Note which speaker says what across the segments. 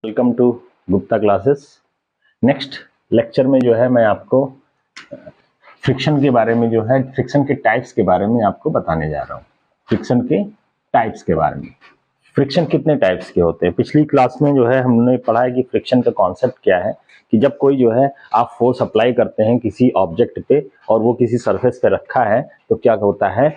Speaker 1: Welcome to Gupta classes. Next lecture में जो है मैं आपको फ्रिक्शन के बारे में फ्रिक्शन के टाइप्स के बारे में आपको बताने जा रहा हूँ। फ्रिक्शन के टाइप्स के बारे में, फ्रिक्शन कितने टाइप्स के होते हैं। पिछली क्लास में जो है हमने पढ़ा है कि फ्रिक्शन का कॉन्सेप्ट क्या है, कि जब कोई जो है आप फोर्स अप्लाई करते हैं किसी ऑब्जेक्ट पे और वो किसी सरफेस पे रखा है तो क्या होता है,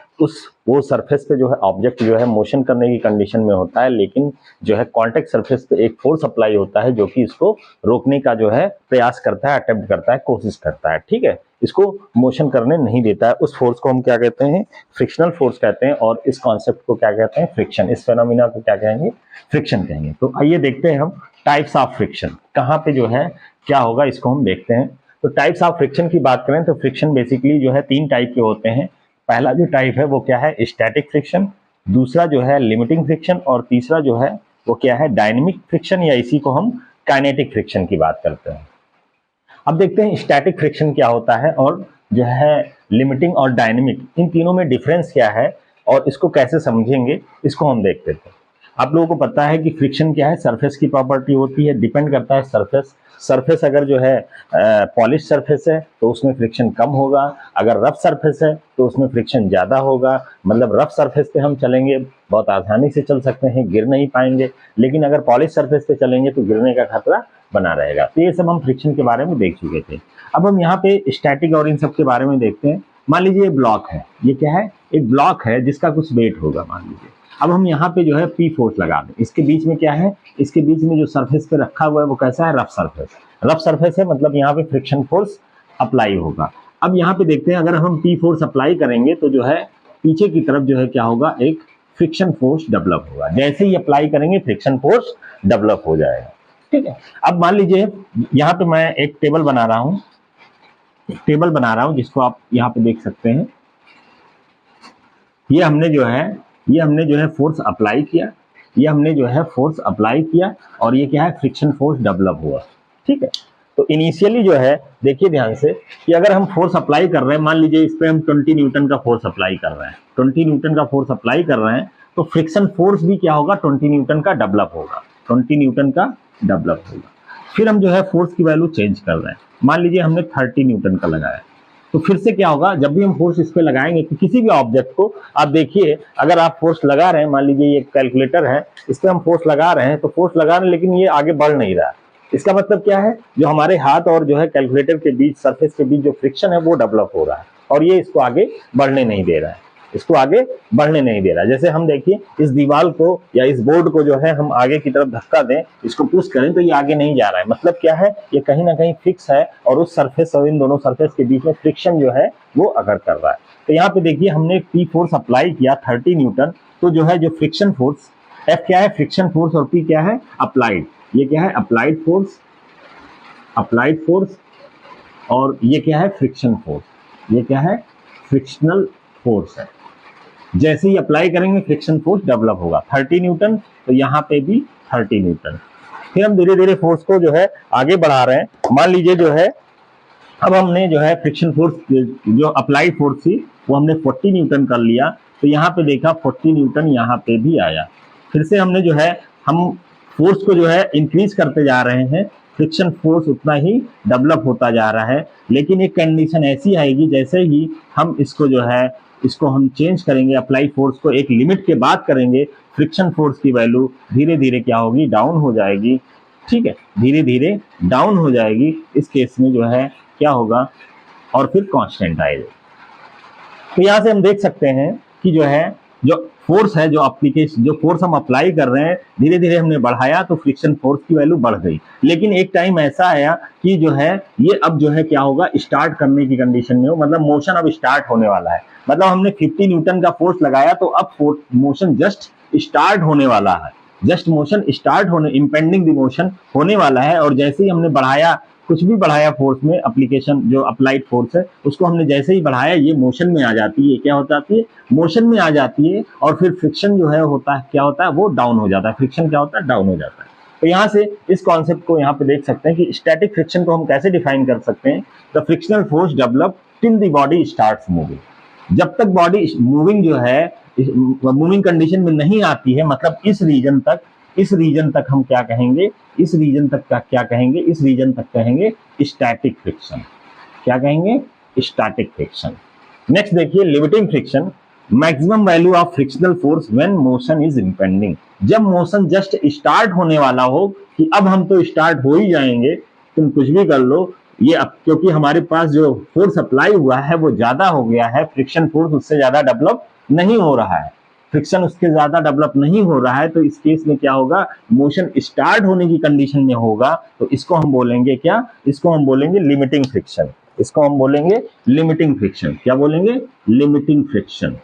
Speaker 1: वो सरफेस पे जो है ऑब्जेक्ट जो है मोशन करने की कंडीशन में होता है, लेकिन जो है कॉन्टेक्ट सरफेस पे एक फोर्स अप्लाई होता है जो कि इसको रोकने का जो है प्रयास करता है, अटेम्प्ट करता है, कोशिश करता है। ठीक है, इसको मोशन करने नहीं देता है। उस फोर्स को हम क्या कहते हैं, फ्रिक्शनल फोर्स कहते हैं। और इस कॉन्सेप्ट को क्या कहते हैं, फ्रिक्शन। इस फेनोमेना को क्या कहेंगे, फ्रिक्शन कहेंगे। तो आइए देखते हैं हम टाइप्स ऑफ फ्रिक्शन कहाँ पे जो है क्या होगा, इसको हम देखते हैं। तो टाइप्स ऑफ फ्रिक्शन की बात करें तो फ्रिक्शन बेसिकली जो है 3 टाइप के होते हैं। पहला जो टाइप है वो क्या है, स्टैटिक फ्रिक्शन। दूसरा जो है लिमिटिंग फ्रिक्शन। और तीसरा जो है वो क्या है, डायनेमिक फ्रिक्शन, या इसी को हम काइनेटिक फ्रिक्शन की बात करते हैं। अब देखते हैं स्टैटिक फ्रिक्शन क्या होता है और जो है लिमिटिंग और डायनेमिक, इन तीनों में डिफरेंस क्या है और इसको कैसे समझेंगे, इसको हम देखते हैं। आप लोगों को पता है कि फ्रिक्शन क्या है, सरफेस की प्रॉपर्टी होती है, डिपेंड करता है सरफेस अगर जो है पॉलिश सरफेस है तो उसमें फ्रिक्शन कम होगा, अगर रफ सरफेस है तो उसमें फ्रिक्शन ज़्यादा होगा। मतलब रफ सरफेस पे हम चलेंगे बहुत आसानी से चल सकते हैं, गिर नहीं पाएंगे, लेकिन अगर पॉलिश सरफेस पे चलेंगे तो गिरने का खतरा बना रहेगा। तो ये सब हम फ्रिक्शन के बारे में देख चुके थे। अब हम यहाँ पे स्टैटिक और इन सब के बारे में देखते हैं। मान लीजिए ये ब्लॉक है, ये क्या है, एक ब्लॉक है जिसका कुछ वेट होगा मान लीजिए। अब हम यहाँ पे जो है पी फोर्स लगा दें, इसके बीच में क्या है, इसके बीच में जो सरफेस पे रखा हुआ है वो कैसा है, रफ सरफेस है, मतलब यहाँ पे फ्रिक्शन फोर्स अप्लाई होगा। अब यहाँ पे देखते हैं अगर हम पी फोर्स अप्लाई करेंगे तो जो है पीछे की तरफ जो है क्या होगा, एक फ्रिक्शन फोर्स डेवलप होगा। जैसे ही अप्लाई करेंगे फ्रिक्शन फोर्स डेवलप हो जाएगा। ठीक है, अब मान लीजिए यहाँ पे मैं एक टेबल बना रहा हूँ, जिसको आप यहाँ पे देख सकते हैं। ये हमने जो है फोर्स अप्लाई किया, और ये क्या है, फ्रिक्शन फोर्स डेवलप हुआ। ठीक है, तो इनिशियली जो है देखिए ध्यान से कि अगर हम फोर्स अप्लाई कर रहे हैं, मान लीजिए इस पे हम 20 न्यूटन का फोर्स अप्लाई कर रहे हैं, तो फ्रिक्शन फोर्स भी क्या होगा, 20 न्यूटन का डेवलप होगा। फिर हम जो है फोर्स की वैल्यू चेंज कर रहे हैं, मान लीजिए हमने 30 न्यूटन का लगाया, तो फिर से क्या होगा, जब भी हम फोर्स इस पे लगाएंगे तो किसी भी ऑब्जेक्ट को आप देखिए, अगर आप फोर्स लगा रहे हैं, मान लीजिए ये कैलकुलेटर है, इस पे हम फोर्स लगा रहे हैं, तो फोर्स लगा रहे हैं लेकिन ये आगे बढ़ नहीं रहा है। इसका मतलब क्या है, जो हमारे हाथ और जो है कैलकुलेटर के बीच, सरफेस के बीच जो फ्रिक्शन है वो डेवलप हो रहा है और ये इसको आगे बढ़ने नहीं दे रहा है। जैसे हम देखिए इस दीवार को या इस बोर्ड को जो है हम आगे की तरफ धक्का दें, इसको पुश करें तो ये आगे नहीं जा रहा है। मतलब क्या है, ये कहीं ना कहीं फिक्स है और उस सरफेस और इन दोनों सरफेस के बीच में फ्रिक्शन जो है वो अगर कर रहा है। तो यहाँ पे देखिए हमने पी फोर्स अप्लाई किया 30 न्यूटन, तो जो है जो फ्रिक्शन फोर्स एफ क्या है, फ्रिक्शन फोर्स, और पी क्या है, अप्लाइड। ये क्या है, अप्लाइड फोर्स, और ये क्या है, फ्रिक्शन फोर्स। ये क्या है, फ्रिक्शनल फोर्स है। जैसे ही अप्लाई करेंगे फ्रिक्शन फोर्स डेवलप होगा। 30 न्यूटन, तो यहाँ पे भी 30 न्यूटन। फिर हम धीरे धीरे फोर्स को जो है आगे बढ़ा रहे हैं। मान लीजिए जो है अब हमने जो है फ्रिक्शन फोर्स, जो अप्लाइड फोर्स थी वो हमने 40 न्यूटन कर लिया, तो यहाँ पे देखा 40 न्यूटन यहाँ पे भी आया। फिर से हमने जो है हम फोर्स को जो है इंक्रीज करते जा रहे हैं, फ्रिक्शन फोर्स उतना ही डेवलप होता जा रहा है। लेकिन एक कंडीशन ऐसी आएगी, जैसे ही हम इसको हम चेंज करेंगे, अप्लाई फोर्स को एक लिमिट के बाद करेंगे, फ्रिक्शन फोर्स की वैल्यू धीरे धीरे क्या होगी, डाउन हो जाएगी। ठीक है, धीरे धीरे डाउन हो जाएगी। इस केस में जो है क्या होगा, और फिर कांस्टेंट आएगा। तो यहाँ से हम देख सकते हैं कि जो फोर्स है, जो फोर्स हम अप्लाई कर रहे हैं, धीरे धीरे हमने बढ़ाया तो फ्रिक्शन फोर्स की वैल्यू बढ़ गई। लेकिन एक टाइम ऐसा आया कि जो है ये अब जो है क्या होगा, स्टार्ट करने की कंडीशन में हो, मतलब मोशन अब स्टार्ट होने वाला है। मतलब हमने 50 न्यूटन का फोर्स लगाया तो अब मोशन जस्ट स्टार्ट होने वाला है, इम्पेंडिंग द मोशन होने वाला है। और जैसे ही हमने कुछ भी बढ़ाया फोर्स में, एप्लीकेशन जो अप्लाइड फोर्स है उसको हमने जैसे ही बढ़ाया, ये मोशन में आ जाती है। क्या हो जाती है, मोशन में आ जाती है। और फिर फ्रिक्शन जो है क्या होता है, वो डाउन हो जाता है। फ्रिक्शन क्या होता है, डाउन हो जाता है। तो यहाँ से इस कॉन्सेप्ट को यहाँ पे देख सकते हैं कि स्टैटिक फ्रिक्शन को हम कैसे डिफाइन कर सकते हैं। The frictional force develop till the body starts moving. जब तक बॉडी मूविंग जो है मूविंग कंडीशन में नहीं आती है, मतलब इस रीजन तक इस रीजन तक हम क्या कहेंगे, इस रीजन तक का क्या कहेंगे, इस रीजन तक कहेंगे स्टैटिक फ्रिक्शन। क्या कहेंगे, स्टैटिक फ्रिक्शन। नेक्स्ट देखिए limiting friction, maximum value of frictional force when motion is impending. जब मोशन जस्ट स्टार्ट होने वाला हो कि अब हम तो स्टार्ट हो ही जाएंगे, तुम कुछ भी कर लो, ये अब क्योंकि हमारे पास जो फोर्स अप्लाई हुआ है वो ज्यादा हो गया है, फ्रिक्शन फोर्स उससे ज्यादा डेवलप नहीं हो रहा है, फ्रिक्शन उसके ज्यादा डेवलप नहीं हो रहा है, तो इस केस में क्या होगा, मोशन स्टार्ट होने की कंडीशन में होगा, तो इसको हम बोलेंगे क्या, इसको हम बोलेंगे लिमिटिंग फ्रिक्शन। इसको हम बोलेंगे लिमिटिंग फ्रिक्शन। क्या बोलेंगे, लिमिटिंग फ्रिक्शन।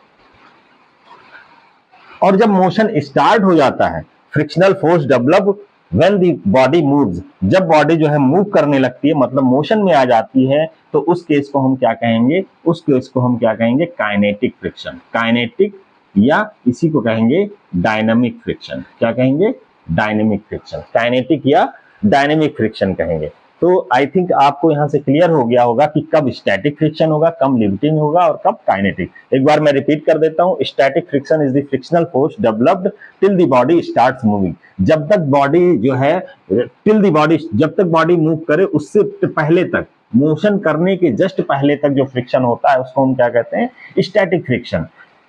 Speaker 1: और जब मोशन स्टार्ट हो जाता है, frictional force develop when the body moves, जब बॉडी जो है मूव करने लगती है, मतलब मोशन में आ जाती है, तो उस केस को हम क्या कहेंगे, उस केस को हम क्या कहेंगे, काइनेटिक फ्रिक्शन। काइनेटिक या इसी को कहेंगे डायनामिक फ्रिक्शन। क्या कहेंगे, डायनामिक फ्रिक्शन। काइनेटिक या डायनामिक फ्रिक्शन कहेंगे। तो आई थिंक आपको यहां से क्लियर हो गया होगा कि कब स्टैटिक फ्रिक्शन होगा, कब लिमिटिंग होगा और कब काइनेटिक। एक बार मैं रिपीट कर देता हूं, static friction is the frictional force developed till the body starts moving. जब तक बॉडी जो है टिल द बॉडी, जब तक बॉडी मूव करे उससे पहले तक, मोशन करने के जस्ट पहले तक जो फ्रिक्शन होता है उसको हम क्या कहते हैं, static friction.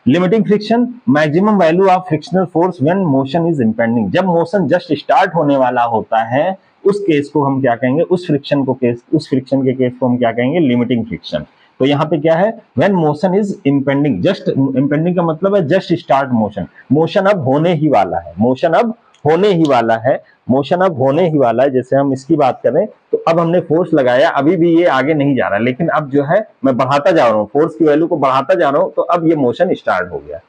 Speaker 1: Limiting friction, maximum value of frictional force when motion is impending. जब मोशन जस्ट स्टार्ट होने वाला होता है उस केस को हम क्या कहेंगे, उस फ्रिक्शन के केस को हम क्या कहेंगे, लिमिटिंग फ्रिक्शन। तो यहाँ पे क्या है, when motion is impending, just impending का मतलब है जस्ट स्टार्ट मोशन, मोशन अब होने ही वाला है, मोशन अब होने ही वाला है, मोशन अब होने ही वाला है। जैसे हम इसकी बात करें तो अब हमने फोर्स लगाया, अभी भी ये आगे नहीं जा रहा, लेकिन अब जो है मैं बढ़ाता जा रहा हूँ, फोर्स की वैल्यू को बढ़ाता जा रहा हूँ, तो अब ये मोशन स्टार्ट हो गया।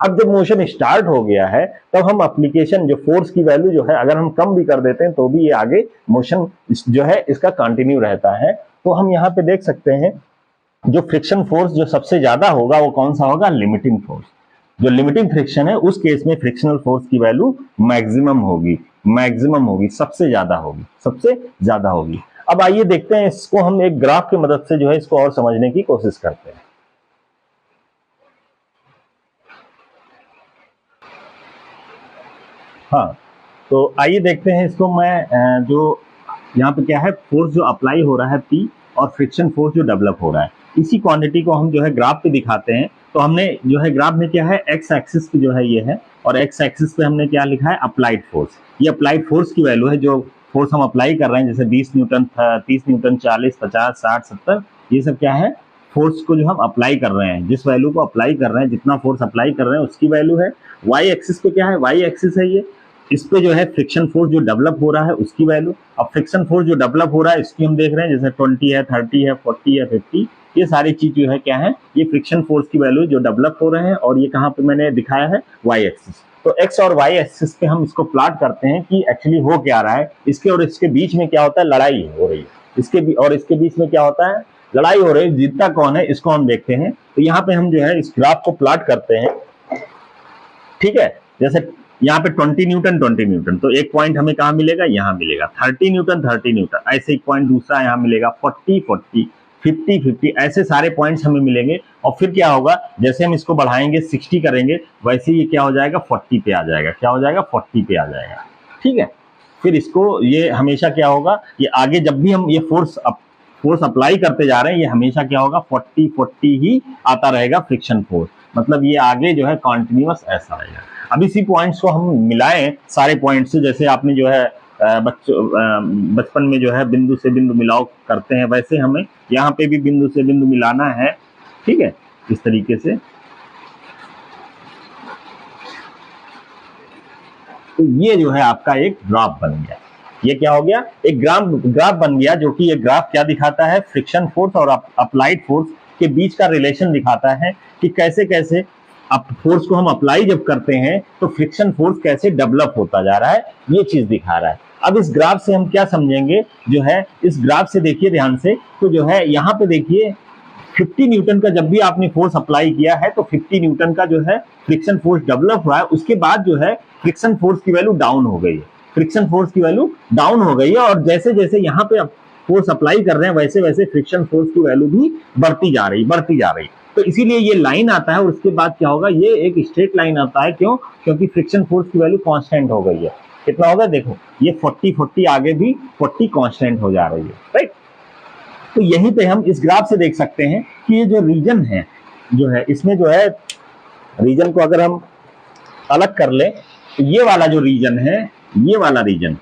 Speaker 1: अब जब मोशन स्टार्ट हो गया है तब हम एप्लीकेशन जो फोर्स की वैल्यू जो है अगर हम कम भी कर देते हैं तो भी ये आगे मोशन जो है इसका कंटिन्यू रहता है। तो हम यहाँ पे देख सकते हैं जो फ्रिक्शन फोर्स जो सबसे ज्यादा होगा वो कौन सा होगा, लिमिटिंग फोर्स। जो लिमिटिंग फ्रिक्शन है उस केस में फ्रिक्शनल फोर्स की वैल्यू मैक्सिमम होगी, मैक्सिमम होगी, सबसे ज्यादा होगी, सबसे ज्यादा होगी। अब आइए देखते हैं इसको हम एक ग्राफ की मदद से जो है इसको और समझने की कोशिश करते हैं। हाँ, तो आइए देखते हैं इसको। मैं जो यहाँ पे क्या है, फोर्स जो अप्लाई हो रहा है P और फ्रिक्शन फोर्स जो डेवलप हो रहा है, इसी क्वांटिटी को हम जो है ग्राफ पे दिखाते हैं। तो हमने जो है ग्राफ में क्या है, एक्स एक्सिस पे जो है ये है, और एक्स एक्सिस पे हमने क्या लिखा है, अप्लाइड फोर्स। ये अप्लाइड फोर्स की वैल्यू है, जो फोर्स हम अप्लाई कर रहे हैं, जैसे 20 न्यूटन, 30 न्यूटन, 40, 50, 60, 70, ये सब क्या है, फोर्स को जो हम अप्लाई कर रहे हैं, जिस वैल्यू को अप्लाई कर रहे हैं, जितना फोर्स अप्लाई कर रहे हैं उसकी वैल्यू है। वाई एक्सिस पे क्या है, वाई एक्सिस है ये, इस पे जो है फ्रिक्शन फोर्स जो डेवलप हो रहा है उसकी वैल्यू। अब फ्रिक्शन फोर्स जो डेवलप हो रहा है इसकी हम देख रहे हैं, जैसे 20 है, 30 है, 40 है, 50, ये सारी चीज जो है क्या है, ये फ्रिक्शन फोर्स की वैल्यू जो डेवलप हो रहे हैं। और ये कहाँ पे मैंने दिखाया है, वाई एक्सिस। तो एक्स और वाई एक्सिस पे हम इसको प्लॉट करते हैं कि एक्चुअली हो क्या रहा है, इसके और इसके बीच में क्या होता है, लड़ाई हो रही है, इसके और इसके बीच में क्या होता है, लड़ाई हो रही है, जीतता कौन है इसको हम देखते हैं। तो यहाँ पे हम जो है इस ग्राफ को प्लॉट करते हैं, ठीक है। जैसे यहाँ पे 20 न्यूटन 20 न्यूटन, तो एक पॉइंट हमें कहाँ मिलेगा, यहाँ मिलेगा। 30 न्यूटन 30 न्यूटन, ऐसे एक पॉइंट दूसरा यहाँ मिलेगा। 40 40, 50 50, ऐसे सारे पॉइंट्स हमें मिलेंगे। और फिर क्या होगा, जैसे हम इसको बढ़ाएंगे 60 करेंगे, वैसे ये क्या हो जाएगा, 40 पे आ जाएगा। क्या हो जाएगा, 40 पे आ जाएगा, ठीक है। फिर इसको ये हमेशा क्या होगा, ये आगे जब भी हम ये फोर्स अप्लाई करते जा रहे हैं, ये हमेशा क्या होगा, 40 40 ही आता रहेगा फ्रिक्शन फोर्स, मतलब ये आगे जो है कॉन्टिन्यूअस ऐसा रहेगा। अब इसी पॉइंट्स को हम मिलाएं सारे पॉइंट्स से, जैसे आपने जो है बचपन में जो है बिंदु से बिंदु मिलाव करते हैं, वैसे हमें यहाँ पे भी बिंदु से बिंदु मिलाना है, ठीक है, इस तरीके से। तो ये जो है आपका एक ग्राफ बन गया। ये क्या हो गया, एक ग्राफ बन गया, जो कि ये ग्राफ क्या दिखाता है, फ्रिक्शन फोर्स और अप्लाइड फोर्स के बीच का रिलेशन दिखाता है कि कैसे कैसे फोर्स को हम अप्लाई जब करते हैं तो फ्रिक्शन फोर्स कैसे डेवलप होता जा रहा है, ये चीज दिखा रहा है। अब इस ग्राफ से हम क्या समझेंगे, जो है इस ग्राफ से देखिए ध्यान से, तो जो है यहाँ पे देखिए 50 न्यूटन का जब भी आपने फोर्स अप्लाई किया है तो 50 न्यूटन का जो है फ्रिक्शन फोर्स डेवलप हुआ है। उसके बाद जो है फ्रिक्शन फोर्स की वैल्यू डाउन हो गई है, फ्रिक्शन फोर्स की वैल्यू डाउन हो गई है। और जैसे जैसे यहाँ पे फोर्स अप्लाई कर रहे हैं वैसे वैसे फ्रिक्शन फोर्स की वैल्यू भी बढ़ती जा रही, बढ़ती जा रही। तो इसीलिए ये लाइन आता है और उसके बाद क्या होगा, ये एक स्ट्रेट लाइन आता है। क्यों? क्योंकि फ्रिक्शन फोर्स की वैल्यू कांस्टेंट हो गई है। कितना होगा देखो, ये 40 आगे भी 40 कांस्टेंट हो जा रही है, राइट। तो यहीं पे हम इस ग्राफ से देख सकते हैं कि ये जो रीजन है जो है, इसमें जो है रीजन को अगर हम अलग कर ले तो ये वाला जो रीजन है, ये वाला रीजन,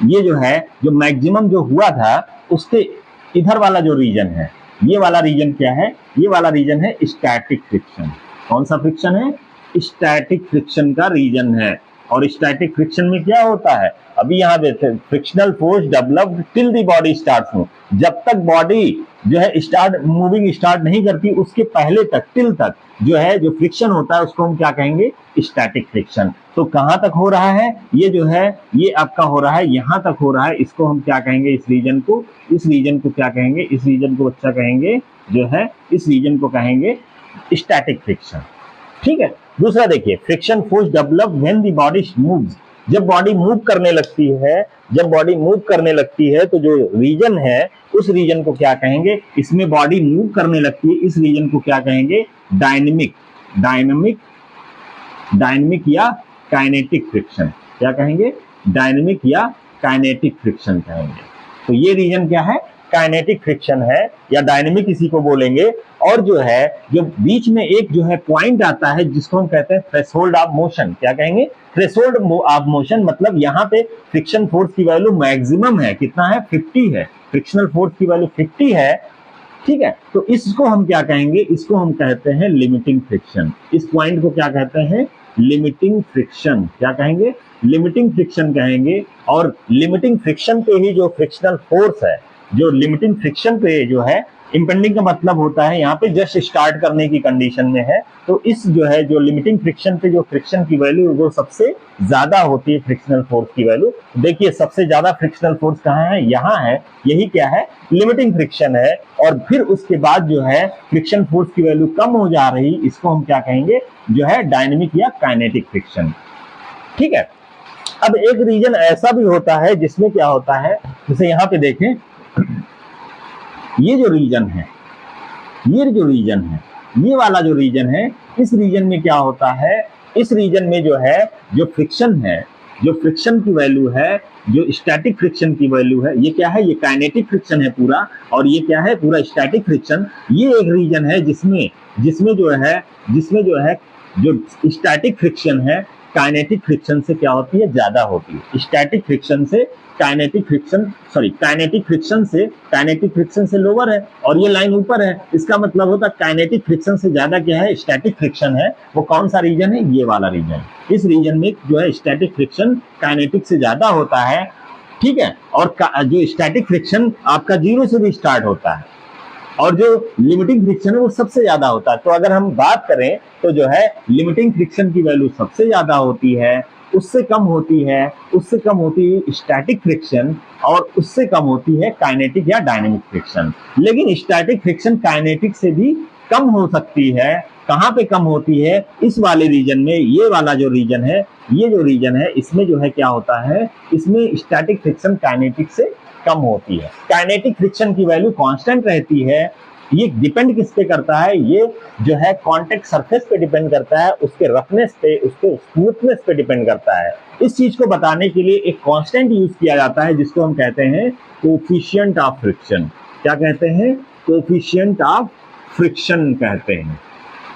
Speaker 1: ये जो है जो मैक्सिमम जो हुआ था उसके इधर वाला जो रीजन है, ये वाला रीजन क्या है, ये वाला रीजन है स्टैटिक फ्रिक्शन। कौन सा फ्रिक्शन है? स्टैटिक फ्रिक्शन का रीजन है। और स्टैटिक फ्रिक्शन में क्या होता है, अभी यहाँ देखे, frictional force developed till the body starts move, जब तक बॉडी जो है स्टार्ट मूविंग स्टार्ट नहीं करती उसके पहले तक, टिल तक जो है जो फ्रिक्शन होता है उसको हम क्या कहेंगे? Static friction. तो कहां तक हो रहा है? ये जो है ये आपका हो रहा है, यहां तक हो रहा है, इसको हम क्या कहेंगे? इस रीजन को, इस रीजन को क्या कहेंगे? इस रीजन को बच्चा कहेंगे जो है, इस रीजन को कहेंगे स्टैटिक फ्रिक्शन। ठीक है। दूसरा देखिए, friction force develop when the body moves, जब बॉडी मूव करने लगती है, जब बॉडी मूव करने लगती है तो जो रीजन है उस रीजन को क्या कहेंगे? इसमें बॉडी मूव करने लगती है, इस रीजन को क्या कहेंगे? डायनेमिक, डायनेमिक, डायनेमिक या काइनेटिक फ्रिक्शन। क्या कहेंगे? डायनेमिक या काइनेटिक फ्रिक्शन कहेंगे। तो ये रीजन क्या है? काइनेटिक फ्रिक्शन है या डायनेमिक इसी को बोलेंगे। और जो है जो बीच में एक जो है पॉइंट आता है जिसको हम कहते हैं थ्रेशोल्ड ऑफ मोशन। क्या कहेंगे? थ्रेशोल्ड ऑफ मोशन, मतलब यहाँ पे फ्रिक्शन फोर्स की वैल्यू मैक्सिमम है, कितना है? 50 है, फ्रिक्शनल फोर्स की वैल्यू 50 है। ठीक है, तो इसको हम क्या कहेंगे? इसको हम कहते हैं लिमिटिंग फ्रिक्शन। इस पॉइंट को क्या कहते हैं? Limiting friction. क्या कहेंगे? लिमिटिंग फ्रिक्शन कहेंगे। और लिमिटिंग फ्रिक्शन पे ही जो फ्रिक्शनल फोर्स है, जो लिमिटिंग फ्रिक्शन पे जो है, इंपेंडिंग का मतलब होता है यहाँ पे जस्ट स्टार्ट करने की कंडीशन में है, तो इस जो है जो लिमिटिंग फ्रिक्शन पे जो फ्रिक्शन की वैल्यू वो सबसे ज्यादा होती है, फ्रिक्शनल फोर्स की वैल्यू। देखिए सबसे ज्यादा फ्रिक्शनल फोर्स कहाँ है? यहाँ है। यही क्या है? लिमिटिंग फ्रिक्शन है। और फिर उसके बाद जो है फ्रिक्शन फोर्स की वैल्यू कम हो जा रही, इसको हम क्या कहेंगे? जो है डायनेमिक या काइनेटिक फ्रिक्शन। ठीक है। अब एक रीजन ऐसा भी होता है जिसमें क्या होता है, जैसे यहाँ पे देखें, ये जो रीजन है, ये जो रीजन है, ये वाला जो रीजन है, इस रीजन में क्या होता है? इस रीजन में जो है जो फ्रिक्शन है, जो फ्रिक्शन की वैल्यू है, जो स्टैटिक फ्रिक्शन की वैल्यू है, ये क्या है? ये काइनेटिक फ्रिक्शन है पूरा, और ये क्या है? पूरा स्टैटिक फ्रिक्शन। ये एक रीजन है जिसमें जो है जो स्टैटिक फ्रिक्शन है काइनेटिक फ्रिक्शन से क्या होती है? ज्यादा होती है। स्टैटिक फ्रिक्शन से काइनेटिक फ्रिक्शन से लोअर है, और ये लाइन ऊपर है। इसका मतलब होता है काइनेटिक फ्रिक्शन से ज्यादा क्या है? स्टैटिक फ्रिक्शन है। वो कौन सा रीजन है? ये वाला रीजन। इस रीजन में जो है स्टैटिक फ्रिक्शन काइनेटिक से ज्यादा होता है। ठीक है। और जो स्टैटिक फ्रिक्शन आपका 0 से भी स्टार्ट होता है, और जो लिमिटिंग फ्रिक्शन है वो सबसे ज्यादा होता है। तो अगर हम बात करें तो जो है लिमिटिंग फ्रिक्शन की वैल्यू सबसे ज्यादा होती है, उससे कम होती है स्टैटिक फ्रिक्शन, और उससे कम होती है काइनेटिक या डायनेमिक फ्रिक्शन। लेकिन स्टैटिक फ्रिक्शन काइनेटिक से भी कम हो सकती है। कहां पे कम होती है? इस वाले रीजन में। ये वाला जो रीजन है, ये जो रीजन है, इसमें जो है क्या होता है? इसमें स्टैटिक फ्रिक्शन काइनेटिक से कम होती है। काइनेटिक फ्रिक्शन की वैल्यू कांस्टेंट रहती है। ये डिपेंड किस पे करता है? ये जो है कांटेक्ट सरफेस पे डिपेंड करता है, उसके रफनेस पे, उसके स्मूथनेस पे डिपेंड करता है। इस चीज को बताने के लिए एक कांस्टेंट यूज किया जाता है जिसको हम कहते हैं कोएफिशिएंट ऑफ फ्रिक्शन। क्या कहते हैं? कोएफिशिएंट ऑफ फ्रिक्शन कहते हैं।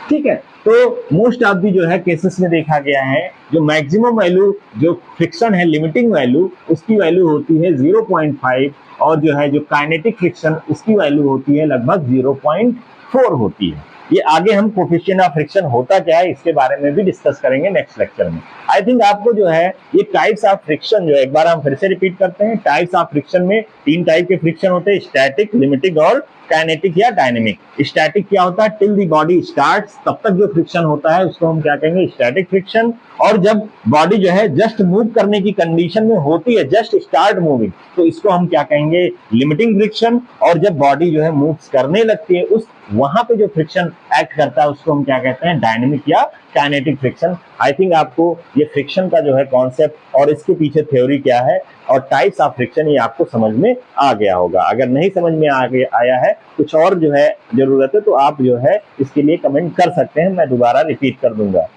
Speaker 1: ठीक है। तो मोस्ट ऑफ दी जो है केसेस में देखा गया है जो मैक्सिमम वैल्यू जो फ्रिक्शन है, लिमिटिंग वैल्यू, उसकी वैल्यू होती है 0.5, और जो है जो काइनेटिक फ्रिक्शन उसकी वैल्यू होती है लगभग 0.4 होती है। ये आगे हम कोएफिशिएंट ऑफ फ्रिक्शन होता क्या है इसके बारे में भी डिस्कस करेंगे नेक्स्ट लेक्चर में। आई थिंक आपको जो है ये टाइप्स ऑफ फ्रिक्शन जो है एक बार हम फिर से रिपीट करते हैं। टाइप्स ऑफ फ्रिक्शन में 3 टाइप के फ्रिक्शन होते हैं, स्टैटिक, लिमिटिंग और काइनेटिक या डायनेमिक। स्टैटिक क्या होता है? टिल द बॉडी स्टार्ट्स, तब तक जो फ्रिक्शन होता है उसको हम क्या कहेंगे? Static friction. और जब बॉडी जो है जस्ट मूव करने की कंडीशन में होती है, जस्ट स्टार्ट मूविंग, तो इसको हम क्या कहेंगे? Limiting friction. और जब बॉडी जो है मूव करने लगती है, उस वहां पे जो फ्रिक्शन एक्ट करता है उसको हम क्या कहते हैं, डायनेमिक या काइनेटिक फ्रिक्शन। आई थिंक आपको ये फ्रिक्शन का जो है कॉन्सेप्ट और इसके पीछे थ्योरी क्या है और टाइप्स ऑफ फ्रिक्शन ये आपको समझ में आ गया होगा। अगर नहीं समझ में आया है, कुछ और जो है जरूरत है, तो आप जो है इसके लिए कमेंट कर सकते हैं, मैं दोबारा रिपीट कर दूंगा।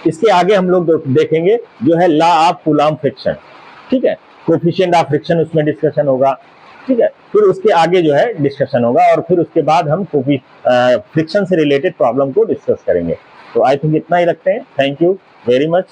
Speaker 1: इसके आगे हम लोग देखेंगे जो है लॉ ऑफ कूलॉम फ्रिक्शन, ठीक है, कोफिशिएंट ऑफ फ्रिक्शन उसमें डिस्कशन होगा, ठीक है। फिर उसके आगे जो है डिस्कशन होगा और फिर उसके बाद हम फ्रिक्शन से रिलेटेड प्रॉब्लम को डिस्कस करेंगे। तो आई थिंक इतना ही रखते हैं। Thank you very much.